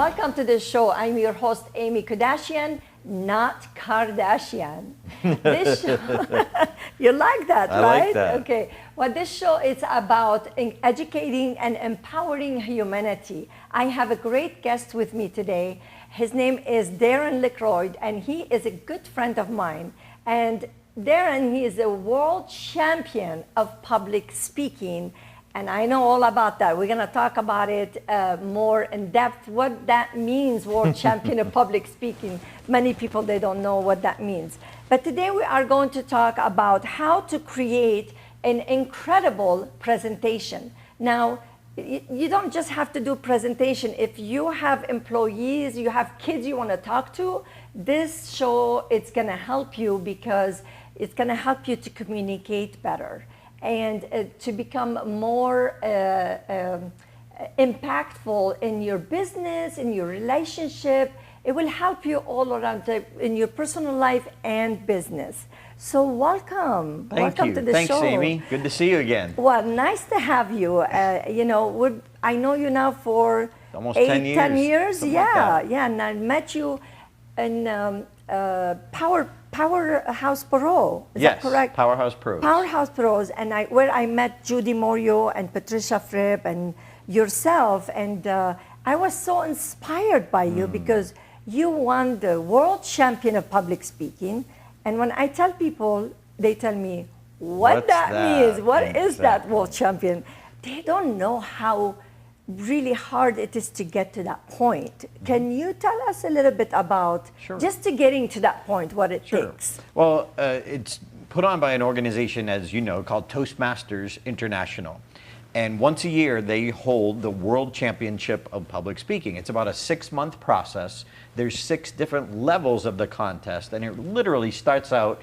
welcome to the show. I'm your host, Amy Kardashian, not Kardashian. This show, you like that, right? I like that. Okay. Well, this show is about educating and empowering humanity. I have a great guest with me today. His name is Darren Lacroix, and he is a good friend of mine. And Darren, he is a world champion of public speaking. And I know all about that. We're going to talk about it more in depth, what that means, world champion of public speaking. Many people, they don't know what that means. But today we are going to talk about how to create an incredible presentation. Now, you don't just have to do presentation. If you have employees, you have kids you want to talk to, this show, it's going to help you because it's going to help you to communicate better and to become more impactful in your business, in your relationship. It will help you all around in your personal life and business. So welcome. Welcome to the Thanks, show. Amy. Good to see you again. Well, nice to have you. You know, I know you now for almost 10 years. 10 years. Something Yeah, like that. yeah. And I met you in Powerhouse Pro. Is Yes, that correct? Powerhouse Pros. Powerhouse Pros, and where I met Judy Morio and Patricia Fripp and yourself, and I was so inspired by you because you won the world champion of public speaking. And when I tell people, they tell me what What's that that? means. What is that Exactly. world champion? They don't know how really hard it is to get to that point. Can you tell us a little bit about just to getting to that point, what it takes? Well, it's put on by an organization, as you know, called Toastmasters International. And once a year, they hold the World Championship of Public Speaking. It's about a 6-month process. There's 6 different levels of the contest, and it literally starts out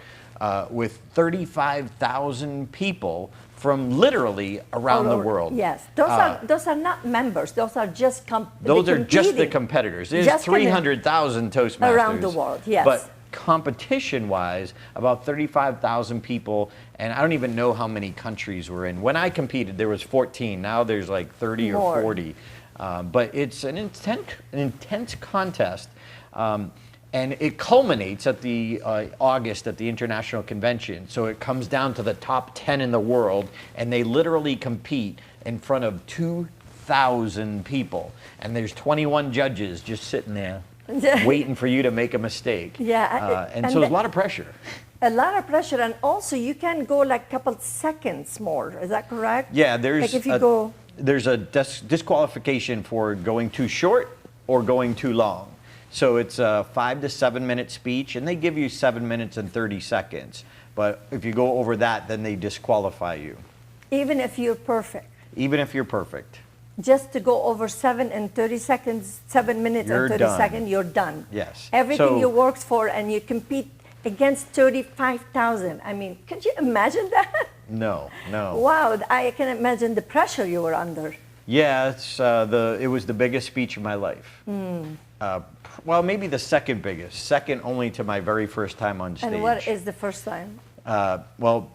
with 35,000 people from literally around the world. Yes, those are not members. Those are just those are just the competitors. There's Just 300,000 Toastmasters around the world. Yes, but competition-wise, about 35,000 people, and I don't even know how many countries we're in. When I competed, there was 14. Now there's like 30 More. or 40. But it's an intense contest. And it culminates at the August at the International Convention. So it comes down to the top 10 in the world, and they literally compete in front of 2,000 people. And there's 21 judges just sitting there waiting for you to make a mistake. Yeah, and so there's a lot of pressure. A lot of pressure, and also you can go like a couple seconds more. Is that correct? Yeah, there's like if you go. There's a disqualification for going too short or going too long. So it's a 5 to 7 minute speech, and they give you 7 minutes and 30 seconds. But if you go over that, then they disqualify you. Even if you're perfect. Even if you're perfect. Just to go over 7 and 30 seconds, 7 minutes You're and 30 done. seconds, you're done. Yes. Everything So- you worked for, and you compete against 35,000. I mean, could you imagine that? No. Wow, I can imagine the pressure you were under. Yeah, it was the biggest speech of my life. Well, maybe the second biggest, second only to my very first time on stage. And what is the first time? Well,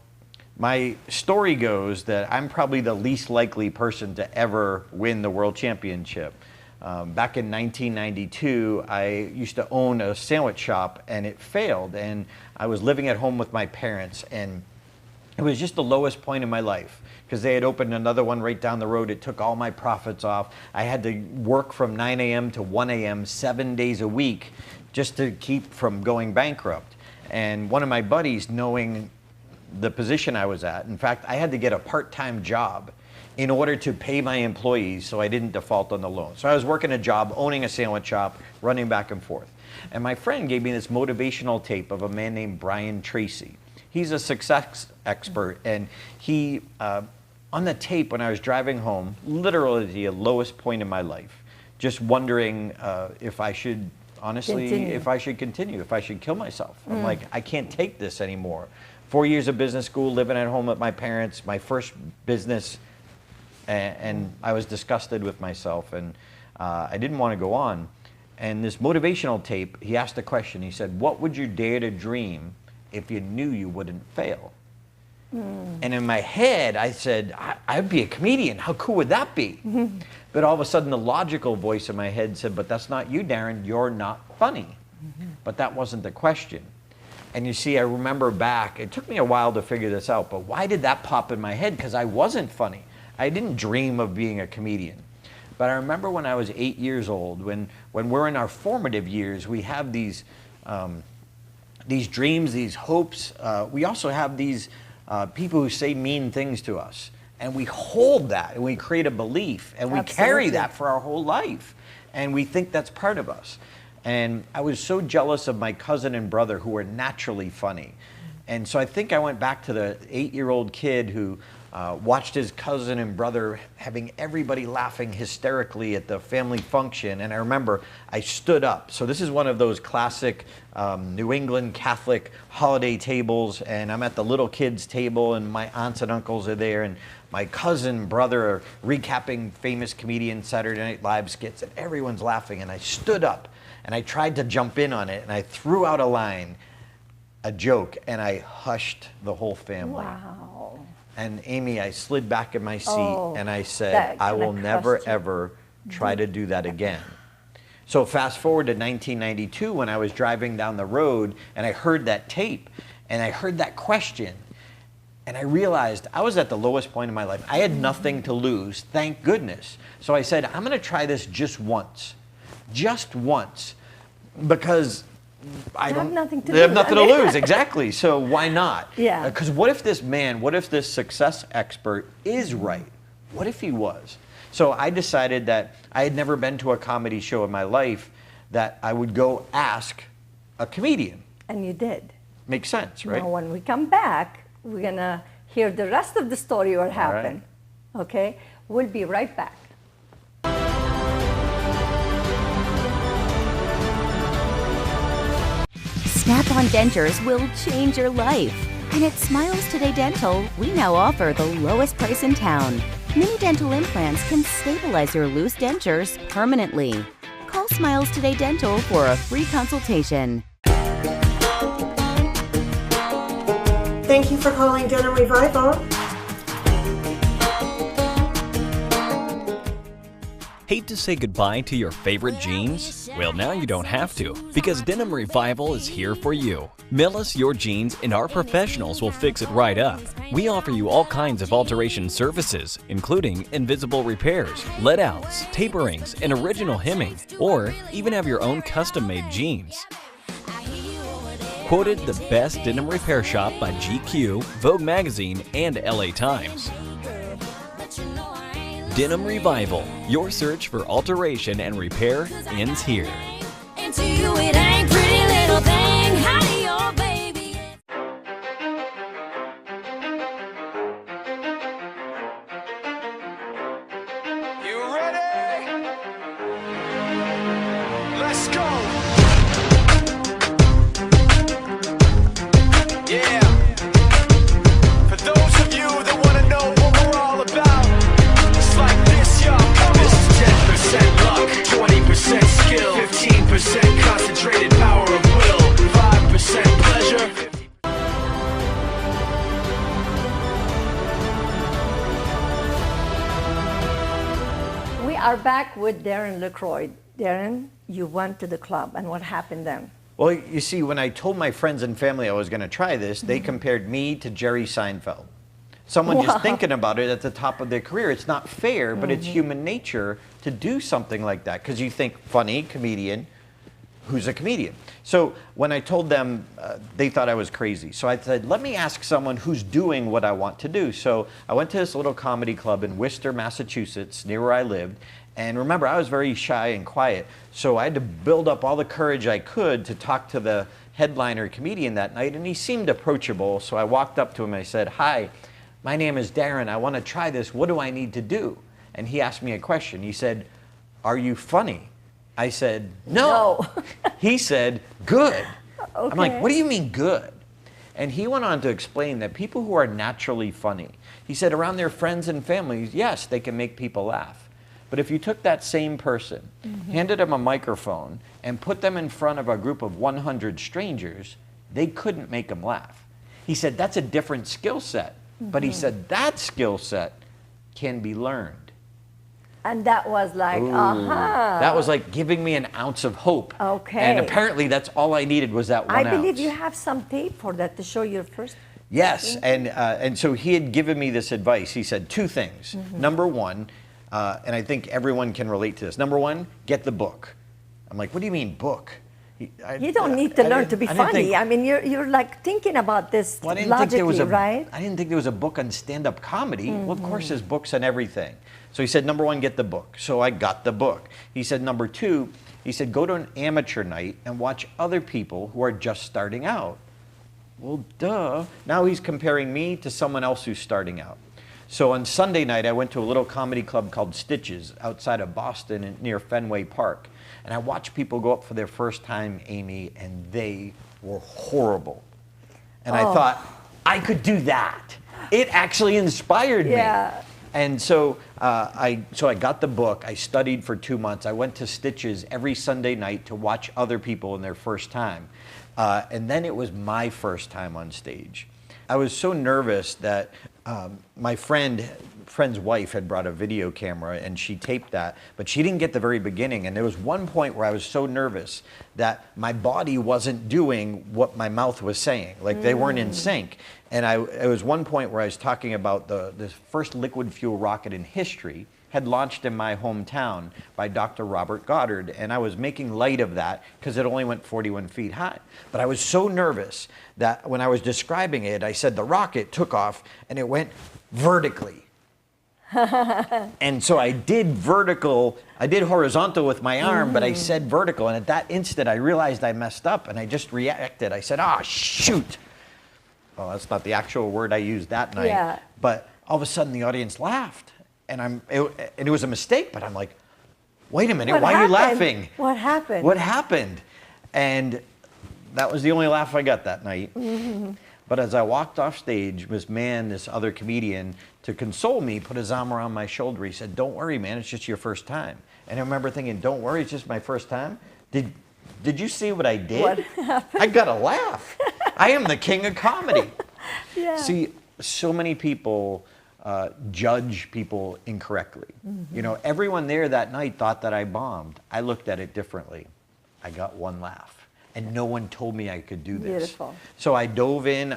my story goes that I'm probably the least likely person to ever win the world championship. Back in 1992, I used to own a sandwich shop, and it failed. And I was living at home with my parents, and it was just the lowest point in my life because they had opened another one right down the road. It took all my profits off. I had to work from 9 a.m. to 1 a.m. 7 days a week just to keep from going bankrupt. And one of my buddies, knowing the position I was at, in fact, I had to get a part-time job in order to pay my employees so I didn't default on the loan. So I was working a job, owning a sandwich shop, running back and forth. And my friend gave me this motivational tape of a man named Brian Tracy. He's a success expert, and he, on the tape when I was driving home, literally the lowest point in my life, just wondering if I should, honestly, if I should continue, if I should kill myself. I'm like, I can't take this anymore. 4 years of business school, living at home with my parents, my first business, and I was disgusted with myself, and I didn't want to go on. And this motivational tape, he asked a question. He said, what would you dare to dream if you knew you wouldn't fail? And in my head, I said, I'd be a comedian. How cool would that be? But all of a sudden, the logical voice in my head said, but that's not you, Darren. You're not funny. But that wasn't the question. And you see, I remember back, it took me a while to figure this out, but why did that pop in my head? Because I wasn't funny. I didn't dream of being a comedian. But I remember when I was 8 years old, when we're in our formative years, we have these dreams, these hopes. We also have these people who say mean things to us. And we hold that, and we create a belief, and we carry that for our whole life. And we think that's part of us. And I was so jealous of my cousin and brother who were naturally funny. And so I think I went back to the 8-year-old kid who watched his cousin and brother having everybody laughing hysterically at the family function. And I remember I stood up. So this is one of those classic New England Catholic holiday tables. And I'm at the little kids table, and my aunts and uncles are there. And my cousin and brother are recapping famous comedian Saturday Night Live skits. And everyone's laughing. And I stood up. And I tried to jump in on it, and I threw out a line, a joke, and I hushed the whole family. Wow. And Amy, I slid back in my seat, and I said, I will never, ever try to do that again. So fast forward to 1992, when I was driving down the road, and I heard that tape, and I heard that question, and I realized I was at the lowest point in my life. I had nothing to lose, thank goodness. So I said, I'm going to try this just once. Just once, because I have nothing to lose. Exactly. So why not? Yeah. Because what if this man, what if this success expert is right? What if he was? So I decided that I had never been to a comedy show in my life, that I would go ask a comedian. And you did. Makes sense, right? Now, when we come back, we're going to hear the rest of the story, what happened. Right. Okay? We'll be right back. Snap-on dentures will change your life. And at Smiles Today Dental, we now offer the lowest price in town. Mini dental implants can stabilize your loose dentures permanently. Call Smiles Today Dental for a free consultation. Thank you for calling Denim Revival. Hate to say goodbye to your favorite jeans? Well, now you don't have to, because Denim Revival is here for you. Mail us your jeans and our professionals will fix it right up. We offer you all kinds of alteration services, including invisible repairs, let-outs, taperings, and original hemming, or even have your own custom-made jeans. Quoted the best denim repair shop by GQ, Vogue Magazine, and LA Times. Denim Revival, your search for alteration and repair ends here. And to you it ain't pretty little thing, how do your baby? You ready? Let's go. Yeah. For those of you that want to know what we're all about, it's like this, y'all. This is 10% luck, 20% skill, 15% concentrated power of will, 5% pleasure. We are back with Darren Lacroix. Darren, you went to the club, and what happened then? Well, you see, when I told my friends and family I was going to try this, they compared me to Jerry Seinfeld. Someone just thinking about it at the top of their career. It's not fair, but it's human nature to do something like that, because you think, funny comedian, who's a comedian? So when I told them, they thought I was crazy. So I said, let me ask someone who's doing what I want to do. So I went to this little comedy club in Worcester, Massachusetts, near where I lived. And remember, I was very shy and quiet. So I had to build up all the courage I could to talk to the headliner comedian that night. And he seemed approachable. So I walked up to him and I said, hi, my name is Darren. I want to try this. What do I need to do? And he asked me a question. He said, are you funny? I said, no. He said, good. Okay. I'm like, what do you mean good? And he went on to explain that people who are naturally funny, he said around their friends and families, yes, they can make people laugh. But if you took that same person, handed them a microphone, and put them in front of a group of 100 strangers, they couldn't make them laugh. He said, that's a different skill set. But he said that skill set can be learned. And that was like, That was like giving me an ounce of hope. Okay. And apparently that's all I needed was that 1 ounce. I believe you have some tape for that to show your first. Yes, and so he had given me this advice. He said 2 things. Number 1, and I think everyone can relate to this. Number 1, get the book. I'm like, what do you mean book? You don't need to learn to be funny. I mean, you're like thinking about this logically, right? I didn't think there was a book on stand-up comedy. Well, of course there's books on everything. So he said, number 1, get the book. So I got the book. He said, number 2, he said, go to an amateur night and watch other people who are just starting out. Well, duh. Now he's comparing me to someone else who's starting out. So on Sunday night, I went to a little comedy club called Stitches outside of Boston near Fenway Park. And I watched people go up for their first time, Amy, and they were horrible. And I thought, I could do that. It actually inspired me. And so I got the book. I studied for 2 months. I went to Stitches every Sunday night to watch other people in their first time. And then it was my first time on stage. I was so nervous that my friend's wife had brought a video camera and she taped that, but she didn't get the very beginning. And there was one point where I was so nervous that my body wasn't doing what my mouth was saying. Like they weren't in sync. And it was one point where I was talking about the first liquid fuel rocket in history had launched in my hometown by Dr. Robert Goddard. And I was making light of that because it only went 41 feet high. But I was so nervous that when I was describing it, I said the rocket took off and it went vertically. And so I did horizontal with my arm, but I said vertical. And at that instant, I realized I messed up and I just reacted. I said, shoot. Well, that's not the actual word I used that night. Yeah. But all of a sudden the audience laughed. And it was a mistake, but I'm like, wait a minute, why are you laughing? What happened? What happened? And that was the only laugh I got that night. But as I walked off stage, this other comedian, to console me, put his arm around my shoulder. He said, don't worry, man, it's just your first time. And I remember thinking, don't worry, it's just my first time? Did you see what I did? What happened? I got a laugh. I am the king of comedy. Yeah. See, so many people judge people incorrectly. You know, everyone there that night thought that I bombed. I looked at it differently. I got 1 laugh. And no one told me I could do this. Beautiful. So I dove in,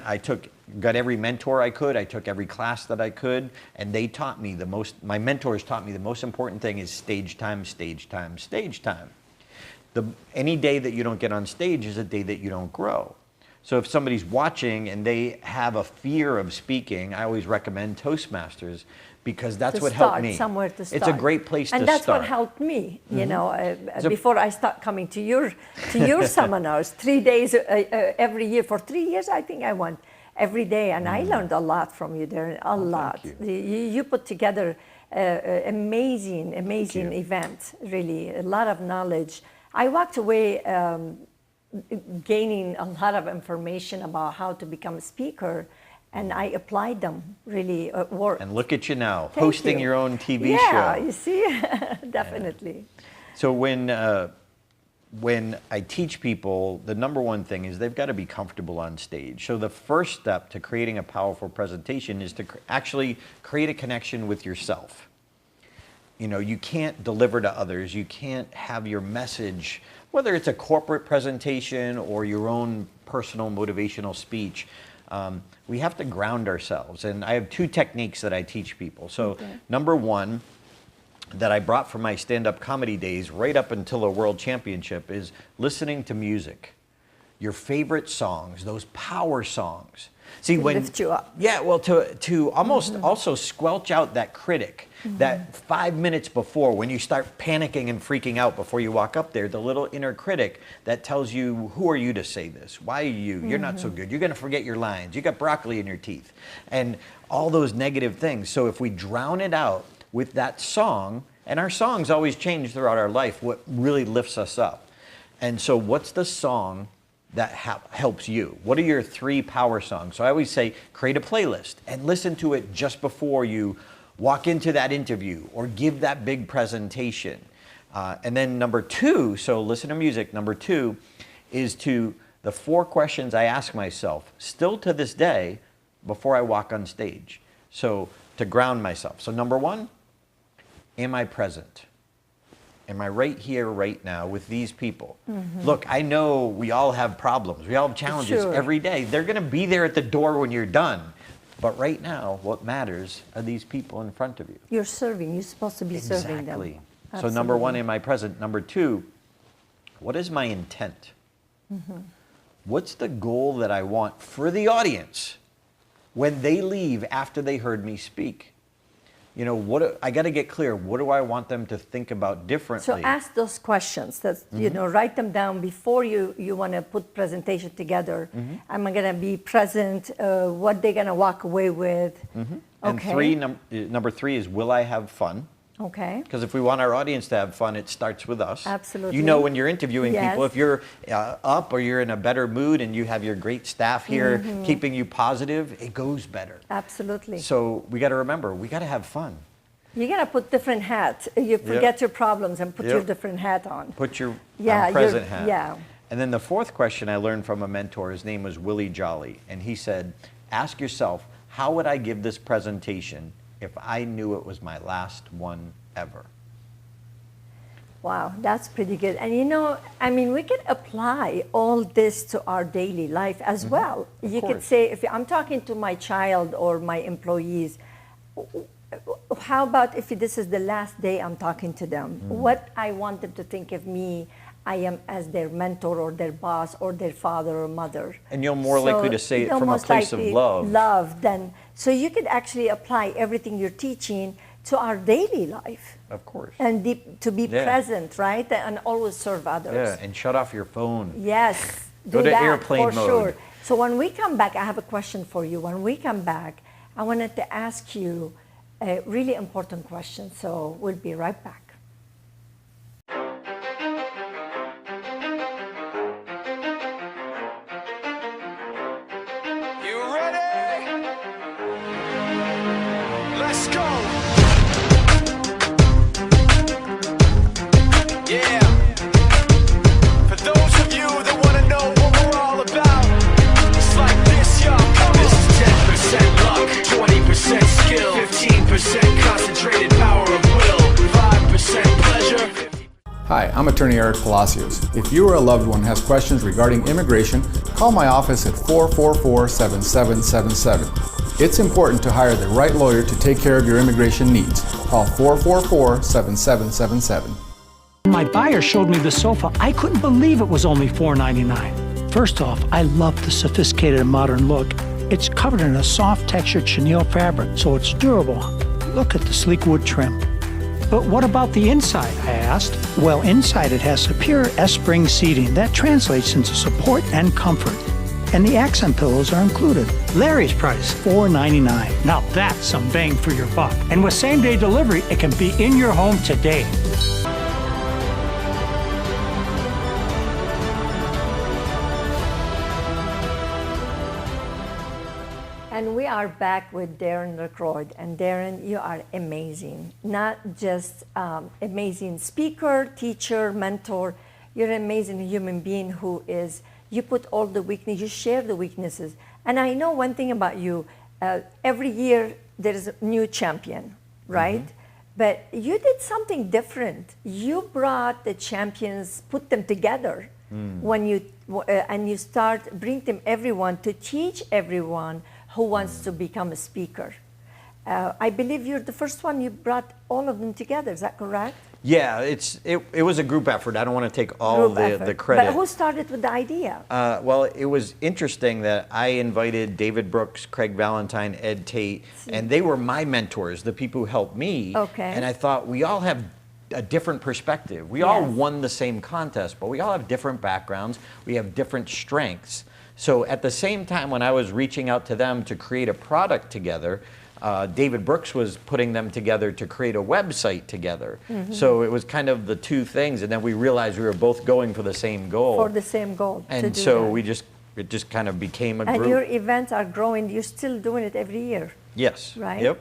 got every mentor I could, I took every class that I could, and they taught me my mentors taught me the most important thing is stage time, stage time, stage time. Any day that you don't get on stage is a day that you don't grow. So if somebody's watching and they have a fear of speaking, I always recommend Toastmasters because that's what helped me. Somewhere to start. It's a great place to start. And that's what helped me, you know, before I start coming to your seminars, 3 days every year. For 3 years, I think I went every day, and I learned a lot from you, Darren, a lot. You put together amazing event, really, a lot of knowledge. I walked away gaining a lot of information about how to become a speaker, and I applied them really at work. And look at you now, hosting your own TV show. Yeah, you see, definitely. So when I teach people, the number one thing is they've got to be comfortable on stage. So the first step to creating a powerful presentation is to actually create a connection with yourself. You know, you can't deliver to others. You can't have your message, whether it's a corporate presentation or your own personal motivational speech. We have to ground ourselves. And I have 2 techniques that I teach people. So number 1 that I brought from my stand-up comedy days right up until a world championship is listening to music. Your favorite songs, those power songs. See, when lift you up. Yeah, well, to almost also squelch out that critic, that 5 minutes before, when you start panicking and freaking out before you walk up there, the little inner critic that tells you, who are you to say this? Why are you? You're not so good. You're going to forget your lines. You got broccoli in your teeth. And all those negative things. So if we drown it out with that song, and our songs always change throughout our life, what really lifts us up. And so what's the song that helps you? What are your 3 power songs? So I always say, create a playlist and listen to it just before you walk into that interview or give that big presentation. And then number 2, so listen to music. Number 2 is to the 4 questions I ask myself, still to this day, before I walk on stage. So to ground myself. So number one, am I present? Am I right here, right now with these people? Look, I know we all have problems. We all have challenges every day. They're going to be there at the door when you're done. But right now, what matters are these people in front of you. You're serving. You're supposed to be serving them. Exactly. So number one, am I present? Number two, what is my intent? What's the goal that I want for the audience when they leave after they heard me speak? You know, I got to get clear. What do I want them to think about differently? So ask those questions. You know, write them down before you want to put presentation together. Am I going to be present? What they're going to walk away with? Okay. And number three is, will I have fun? Okay. Because if we want our audience to have fun, it starts with us. Absolutely. You know, when you're interviewing people, Yes. if you're up or you're in a better mood and you have your great staff here keeping you positive, it goes better. Absolutely. So we got to remember, we got to have fun. You got to put different hats. You forget your problems and put your different hat on. Put your Yeah, present hat. yeah. And then the fourth question I learned from a mentor, his name was Willie Jolly, and he said, ask yourself, how would I give this presentation if I knew it was my last one ever? Wow, that's pretty good. And you know, I mean, we could apply all this to our daily life as well. You could say, if I'm talking to my child or my employees, how about if this is the last day I'm talking to them? What I want them to think of me, I am as their mentor or their boss or their father or mother. And you're more likely to say it from a place of love. So you could actually apply everything you're teaching to our daily life. Of course. And to be present, right? And always serve others. Yeah, and shut off your phone. Yes, Go do to that airplane for mode. sure. So when we come back, I have a question for you. When we come back, I wanted to ask you a really important question. So we'll be right back. You ready? Let's go. Yeah. For those of you that want to know what we're all about, it's like this, y'all. This is 10% luck, 20% skill, 15% concentrated power of will, 5% pleasure. Hi, I'm attorney Eric Palacios. If you or a loved one has questions regarding immigration, call my office at 444-7777. It's important to hire the right lawyer to take care of your immigration needs. Call 444-7777. My buyer showed me the sofa. I couldn't believe it was only $499. First off, I love the sophisticated and modern look. It's covered in a soft textured chenille fabric, so it's durable. Look at the sleek wood trim. But what about the inside, I asked? Well, inside it has superior S-spring seating that translates into support and comfort. And the accent pillows are included. Larry's price, $499. Now that's some bang for your buck. And with same-day delivery, it can be in your home today. And we are back with Darren Lacroix. And Darren, you are amazing. Not just amazing speaker, teacher, mentor. You're an amazing human being who is, you put all the weaknesses, you share the weaknesses. And I know one thing about you, every year there is a new champion, right? But you did something different. You brought the champions, put them together when you, and you bring them everyone to teach everyone who wants to become a speaker. I believe you're the first one, you brought all of them together, is that correct? Yeah, it was a group effort. I don't want to take all the credit. But who started with the idea? Well, it was interesting that I invited David Brooks, Craig Valentine, Ed Tate, and they were my mentors, the people who helped me. Okay. And I thought, we all have a different perspective. We all won the same contest, but we all have different backgrounds. We have different strengths. So at the same time when I was reaching out to them to create a product together, David Brooks was putting them together to create a website together. So it was kind of the two things, and then we realized we were both going for the same goal. For the same goal. And so it just kind of became a group. And your events are growing. You're still doing it every year. Yes. Right? Yep.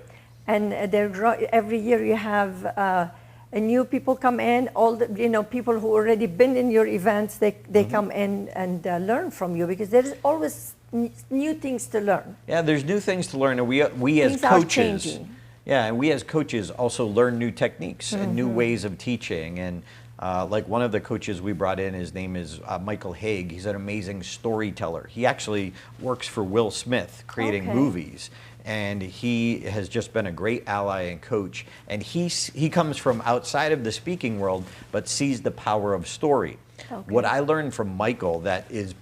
And every year you have new people come in. All the people who already been in your events, they come in and learn from you, because there is always new things to learn. Yeah, there's new things to learn, and we as Things are coaches, changing. yeah, and we as coaches also learn new techniques and new ways of teaching. And like one of the coaches we brought in, his name is Michael Haig. He's an amazing storyteller. He actually works for Will Smith, creating movies. And he has just been a great ally and coach. And he comes from outside of the speaking world, but sees the power of story. What I learned from Michael that is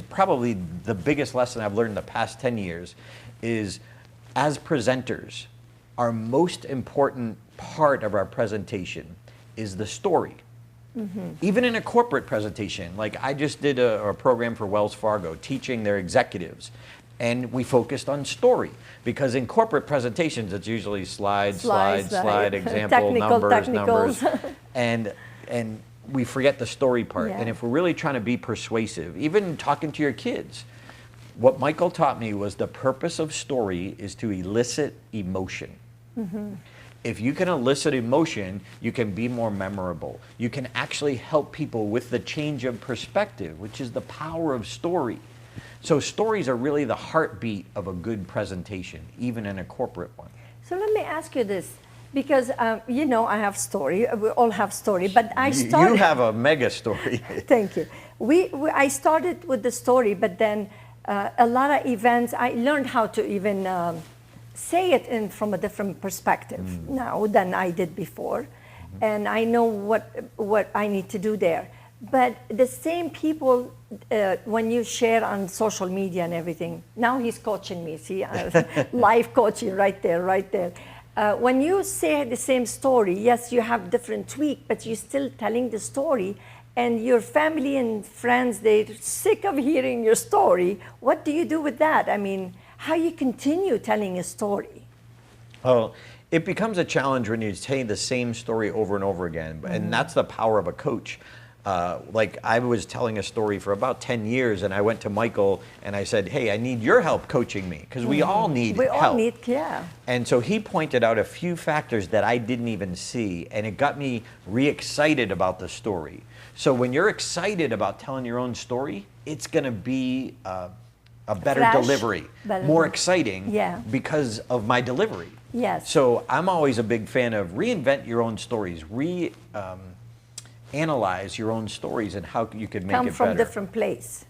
probably the biggest lesson I've learned in the past 10 years is, as presenters, our most important part of our presentation is the story. Even in a corporate presentation, like I just did a program for Wells Fargo teaching their executives, and we focused on story, because in corporate presentations it's usually slide, example, numbers, and we forget the story part. And if we're really trying to be persuasive, even talking to your kids, what Michael taught me was the purpose of story is to elicit emotion. If you can elicit emotion, you can be more memorable. You can actually help people with the change of perspective, which is the power of story. So stories are really the heartbeat of a good presentation, even in a corporate one. So let me ask you this, because you know I have story. We all have story, but I started. You have a mega story. Thank you. I started with the story, but then a lot of events I learned how to even say it from a different perspective now than I did before, and I know what I need to do there. But the same people, when you share on social media and everything, now he's coaching me, see, live coaching right there. When you say the same story, yes, you have different tweak, but you're still telling the story, and your family and friends, they're sick of hearing your story. What do you do with that? I mean, how you continue telling a story? Oh, it becomes a challenge when you say the same story over and over again, and that's the power of a coach. Like I was telling a story for about 10 years, and I went to Michael and I said, hey, I need your help coaching me, because we all need help. We all need, yeah. And so he pointed out a few factors that I didn't even see, and it got me re-excited about the story. So when you're excited about telling your own story, it's going to be a better delivery, more exciting because of my delivery. Yes. So I'm always a big fan of reinvent your own stories, analyze your own stories and how you could make it better. Come from different place.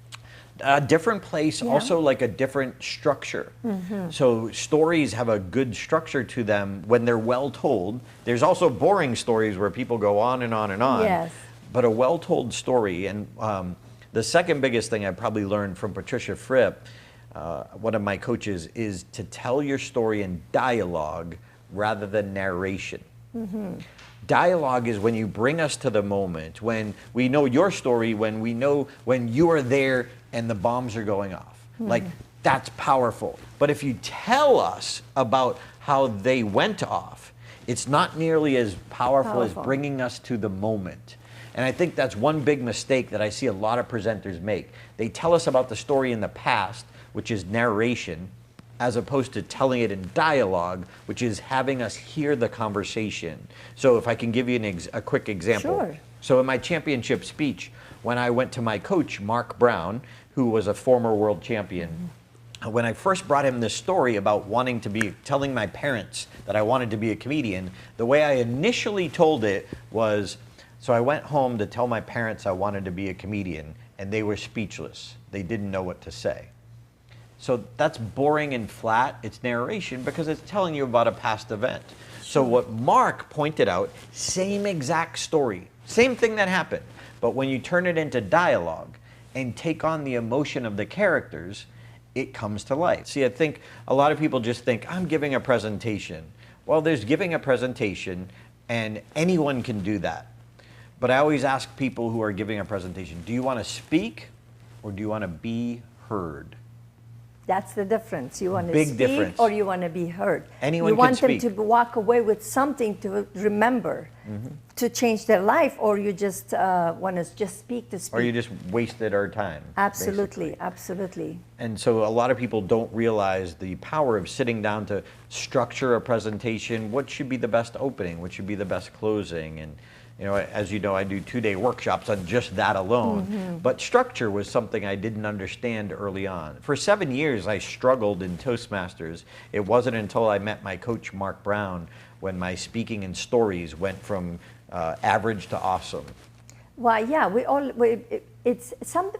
A different place, also like a different structure. So stories have a good structure to them when they're well told. There's also boring stories where people go on and on and on. Yes. But a well-told story, and the second biggest thing I probably learned from Patricia Fripp, one of my coaches, is to tell your story in dialogue rather than narration. Dialogue is when you bring us to the moment, when we know your story, when we know when you are there and the bombs are going off. Like, that's powerful. But if you tell us about how they went off, it's not nearly as powerful as bringing us to the moment. And I think that's one big mistake that I see a lot of presenters make. They tell us about the story in the past, which is narration, as opposed to telling it in dialogue, which is having us hear the conversation. So if I can give you a quick example. Sure. So in my championship speech, when I went to my coach, Mark Brown, who was a former world champion, when I first brought him this story about telling my parents that I wanted to be a comedian, the way I initially told it was, so I went home to tell my parents I wanted to be a comedian, and they were speechless. They didn't know what to say. So that's boring and flat. It's narration because it's telling you about a past event. So what Mark pointed out, same exact story, same thing that happened, but when you turn it into dialogue and take on the emotion of the characters, it comes to life. See, I think a lot of people just think, I'm giving a presentation. Well, there's giving a presentation, and anyone can do that. But I always ask people who are giving a presentation, do you want to speak or do you want to be heard? That's the difference. You want to Big speak difference. or you want to be heard. Anyone you can want speak. them to walk away with something to remember, to change their life, or you just want to just speak to speak. Or you just wasted our time. Absolutely, basically. absolutely. And so a lot of people don't realize the power of sitting down to structure a presentation. What should be the best opening? What should be the best closing? And You know, as you know, I do 2-day workshops on just that alone. But structure was something I didn't understand early on. For 7 years, I struggled in Toastmasters. It wasn't until I met my coach, Mark Brown, when my speaking and stories went from average to awesome. Well, yeah, it's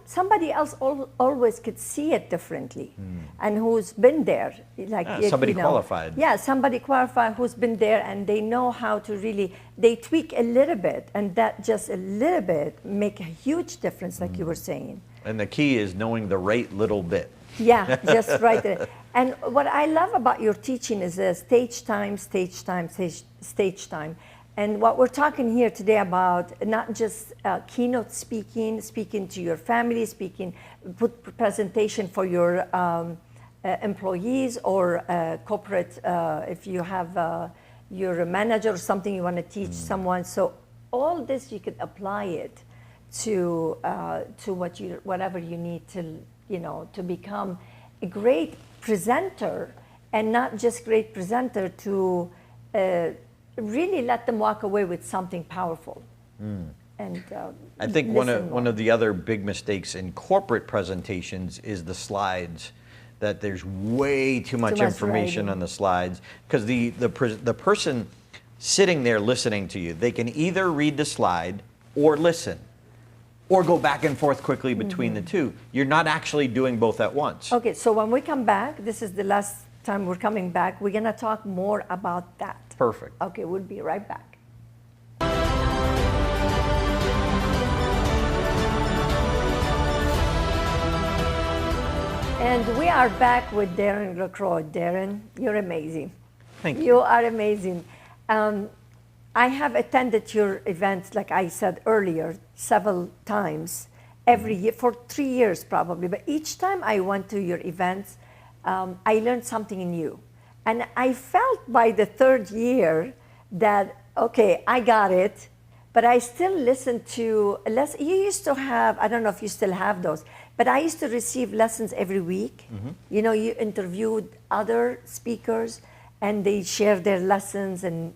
somebody else always could see it differently, and who's been there, like somebody qualified. Yeah, somebody qualified who's been there, and they know how to really. They tweak a little bit, and that just a little bit make a huge difference, like you were saying. And the key is knowing the right little bit. Yeah, just right there. And what I love about your teaching is stage time, stage time, stage time. And what we're talking here today about, not just keynote speaking to your family, put presentation for your employees or corporate, if you have your manager or something you want to teach someone. So all this, you could apply it to whatever you need to, to become a great presenter, and not just great presenter, to really let them walk away with something powerful. And I think one of the other big mistakes in corporate presentations is the slides. That there's way too much information on the slides, because the person sitting there listening to you, they can either read the slide or listen, or go back and forth quickly between the two. You're not actually doing both at once. Okay, so when we come back, this is the last time we're coming back, we're gonna talk more about that. Perfect. Okay, we'll be right back. And we are back with Darren Lacroix. Darren, you're amazing. Thank you. You are amazing. I have attended your events, like I said earlier, several times, every year, for 3 years probably. But each time I went to your events, I learned something new. And I felt by the third year that, okay, I got it, but I still listen to, you used to have, I don't know if you still have those, but I used to receive lessons every week. You know, you interviewed other speakers and they share their lessons, and,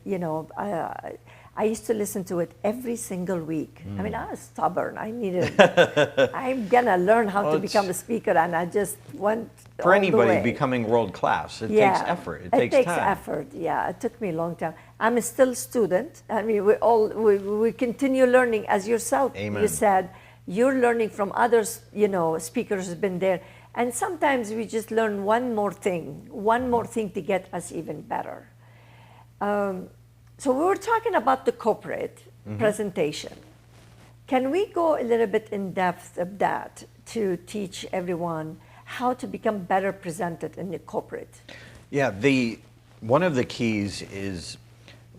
I used to listen to it every single week. I mean, I was stubborn. I'm gonna learn how to become a speaker, and I just went For all the anybody way. becoming world class, it takes effort. It takes time. Effort. Yeah, it took me a long time. I'm still a student. I mean, we continue learning as yourself. Amen. You said you're learning from others. Speakers who've been there, and sometimes we just learn one more thing to get us even better. So we were talking about the corporate presentation. Can we go a little bit in depth of that to teach everyone how to become better presented in the corporate? Yeah, one of the keys is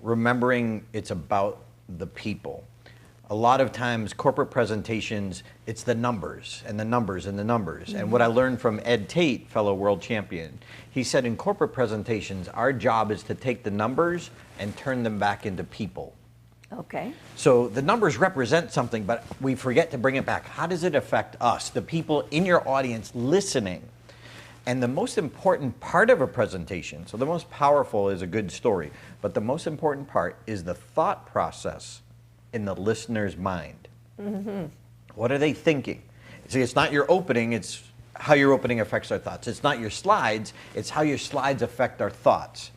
remembering it's about the people. A lot of times corporate presentations, it's the numbers and the numbers and the numbers. And what I learned from Ed Tate, fellow world champion, he said in corporate presentations, our job is to take the numbers and turn them back into people. Okay. So the numbers represent something, but we forget to bring it back. How does it affect us, the people in your audience listening? And the most important part of a presentation, so the most powerful is a good story, but the most important part is the thought process in the listener's mind. What are they thinking? See, it's not your opening, it's how your opening affects our thoughts. It's not your slides, it's how your slides affect our thoughts.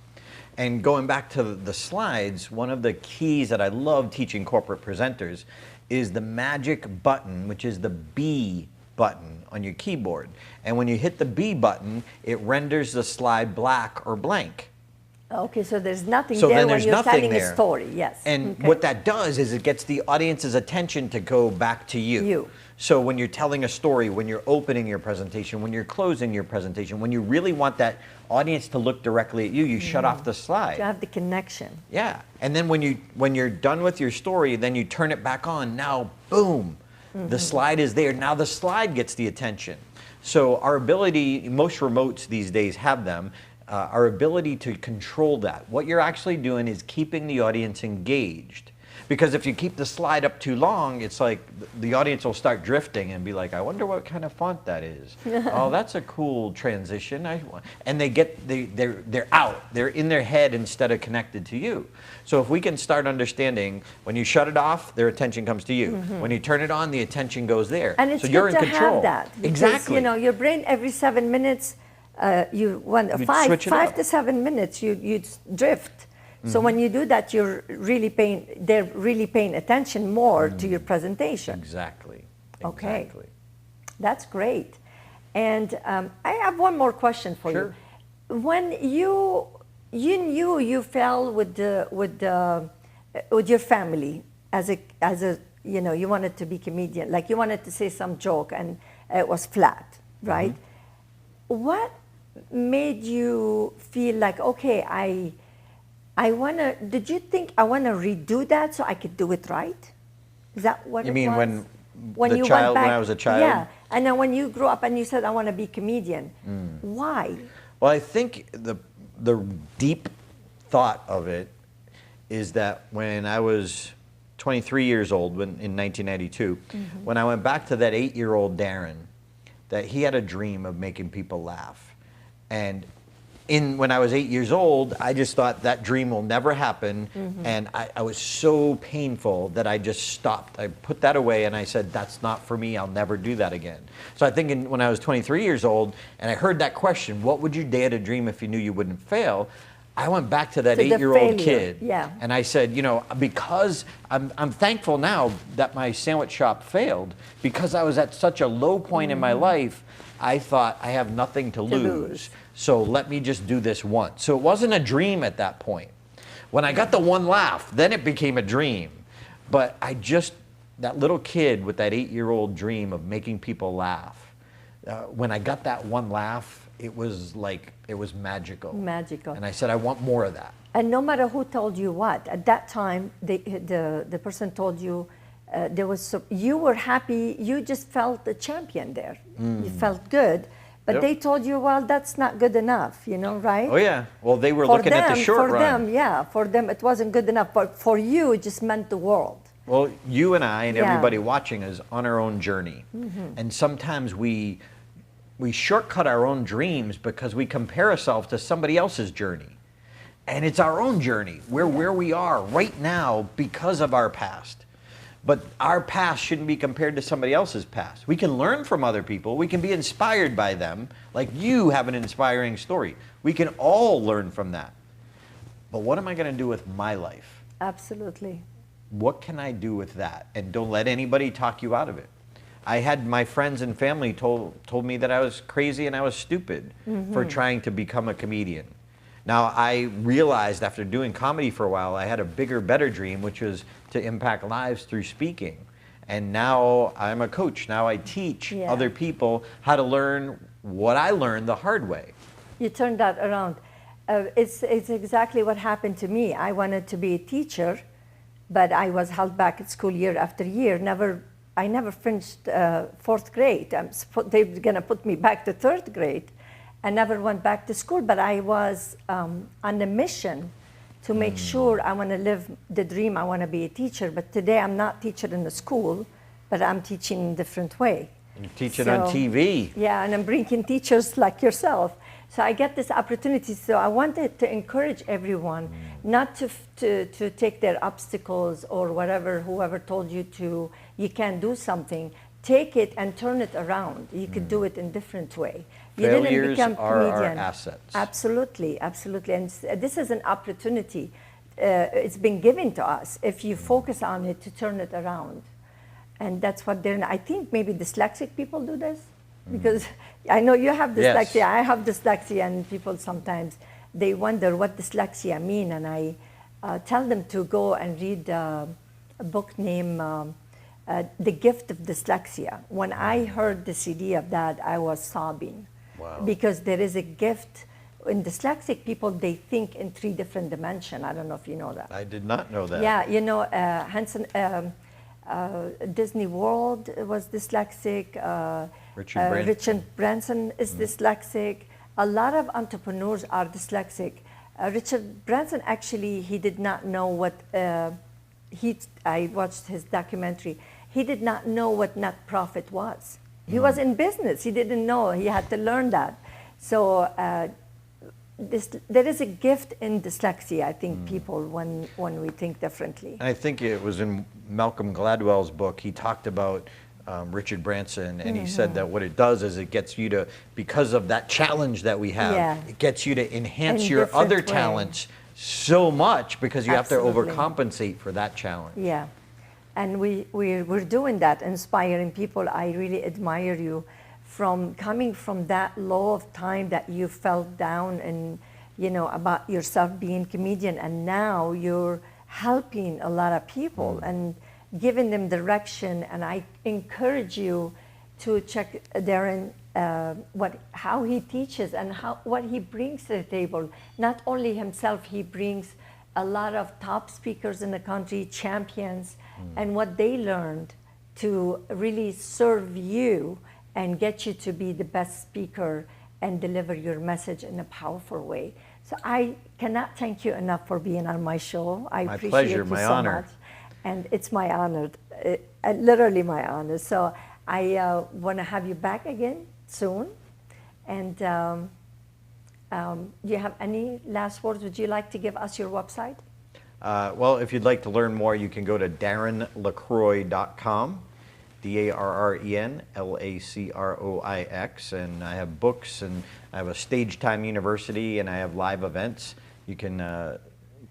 And going back to the slides, one of the keys that I love teaching corporate presenters is the magic button, which is the B button on your keyboard. And when you hit the B button, it renders the slide black or blank. Okay, so there's nothing So there then when there's you're nothing telling there. a story, yes. And what that does is it gets the audience's attention to go back to you. So when you're telling a story, when you're opening your presentation, when you're closing your presentation, when you really want that audience to look directly at you, you shut off the slide. To have the connection. Yeah, and then when you're done with your story, then you turn it back on. Now, boom, the slide is there. Now the slide gets the attention. So our ability, most remotes these days have them, our ability to control that. What you're actually doing is keeping the audience engaged. Because if you keep the slide up too long, it's like the audience will start drifting and be like, I wonder what kind of font that is. Oh, that's a cool transition. And they're out. They're in their head instead of connected to you. So if we can start understanding, when you shut it off, their attention comes to you. When you turn it on, the attention goes there. And it's so good you're in to control. have that. Because, Exactly. you know, your brain every 7 minutes, you want five to 7 minutes, you drift. So when you do that, they're really paying attention more to your presentation. Exactly. Okay. Exactly. That's great. And I have one more question for Sure. you. When you knew you fell with your family as a you know, you wanted to be comedian, like you wanted to say some joke and it was flat, right? What made you feel like, okay, did you think I want to redo that so I could do it right? Is that what You it mean was? when When the you child, went back, when I was a child? Yeah, and then when you grew up and you said, I want to be comedian, why? Well, I think the deep thought of it is that when I was 23 years old, in 1992, when I went back to that 8-year-old Darren, that he had a dream of making people laugh. And when I was 8 years old, I just thought that dream will never happen. And I was so painful that I just stopped. I put that away and I said, that's not for me. I'll never do that again. So I think when I was 23 years old and I heard that question, what would you dare to dream if you knew you wouldn't fail? I went back to that 8-year-old kid. Yeah. And I said, you know, because I'm thankful now that my sandwich shop failed, because I was at such a low point in my life, I thought I have nothing to lose. So let me just do this once. So it wasn't a dream at that point. When I got the one laugh, then it became a dream. But that little kid with that 8-year-old dream of making people laugh, when I got that one laugh, it was magical. Magical. And I said, I want more of that. And no matter who told you what, at that time, the person told you, you were happy, you just felt a champion there. You felt good. But they told you, well, that's not good enough, you know, right? Oh, yeah. Well, they were looking at the short run. For them, it wasn't good enough. But for you, it just meant the world. Well, you and I and everybody watching is on our own journey. And sometimes we shortcut our own dreams because we compare ourselves to somebody else's journey. And it's our own journey. We're where we are right now because of our past. But our past shouldn't be compared to somebody else's past. We can learn from other people. We can be inspired by them. Like you have an inspiring story. We can all learn from that. But what am I going to do with my life? Absolutely. What can I do with that? And don't let anybody talk you out of it. I had my friends and family told me that I was crazy and I was stupid for trying to become a comedian. Now, I realized after doing comedy for a while, I had a bigger, better dream, which was to impact lives through speaking. And now I'm a coach. Now I teach other people how to learn what I learned the hard way. You turned that around. It's exactly what happened to me. I wanted to be a teacher, but I was held back at school year after year. I never finished 4th grade. They were going to put me back to 3rd grade. I never went back to school, but I was on a mission to make sure I want to live the dream. I want to be a teacher. But today I'm not teaching in the school, but I'm teaching in a different way. You're teaching on TV. Yeah, and I'm bringing teachers like yourself. So I get this opportunity. So I wanted to encourage everyone not to take their obstacles or whoever told you you can't do something. Take it and turn it around. You could do it in a different way. You didn't become comedian. Our assets. Absolutely, absolutely. And this is an opportunity. It's been given to us if you focus on it to turn it around. And that's what I think maybe dyslexic people do this. Because I know you have dyslexia, I have dyslexia, and people sometimes, they wonder what dyslexia mean. And I tell them to go and read a book named The Gift of Dyslexia. When I heard the CD of that, I was sobbing. Wow. Because there is a gift. In dyslexic people, they think in 3 different dimensions. I don't know if you know that. I did not know that. Yeah, you know, Disney World was dyslexic. Richard Branson is dyslexic. A lot of entrepreneurs are dyslexic. Richard Branson, actually, he did not know what I watched his documentary. He did not know what net profit was. He was in business. He didn't know. He had to learn that. So there is a gift in dyslexia, I think, people, when we think differently. And I think it was in Malcolm Gladwell's book, he talked about Richard Branson, and he said that what it does is it gets you to, because of that challenge that we have, it gets you to enhance your other talents so much because you have to overcompensate for that challenge. Yeah, and we're doing that, inspiring people. I really admire you from coming from that low of time that you felt down and, you know, about yourself being a comedian, and now you're helping a lot of people and giving them direction. And I encourage you to check Darren, how he teaches and what he brings to the table. Not only himself, he brings a lot of top speakers in the country, champions, and what they learned to really serve you and get you to be the best speaker and deliver your message in a powerful way. So I cannot thank you enough for being on my show. I appreciate pleasure, you my so honor. much. And it's my honor, literally my honor. So I want to have you back again soon. And do you have any last words? Would you like to give us your website? Well, if you'd like to learn more, you can go to darrenlacroix.com. DarrenLacroix, and I have books, and I have a Stage Time University, and I have live events. You can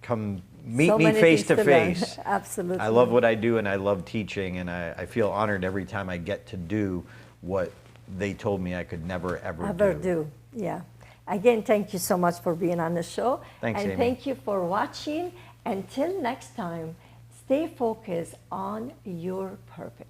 come meet me face to face. Absolutely. I love what I do, and I love teaching, and I feel honored every time I get to do what they told me I could never, ever do. Yeah. Again, thank you so much for being on the show. Thanks, and Amy. thank you for watching. Until next time, stay focused on your purpose.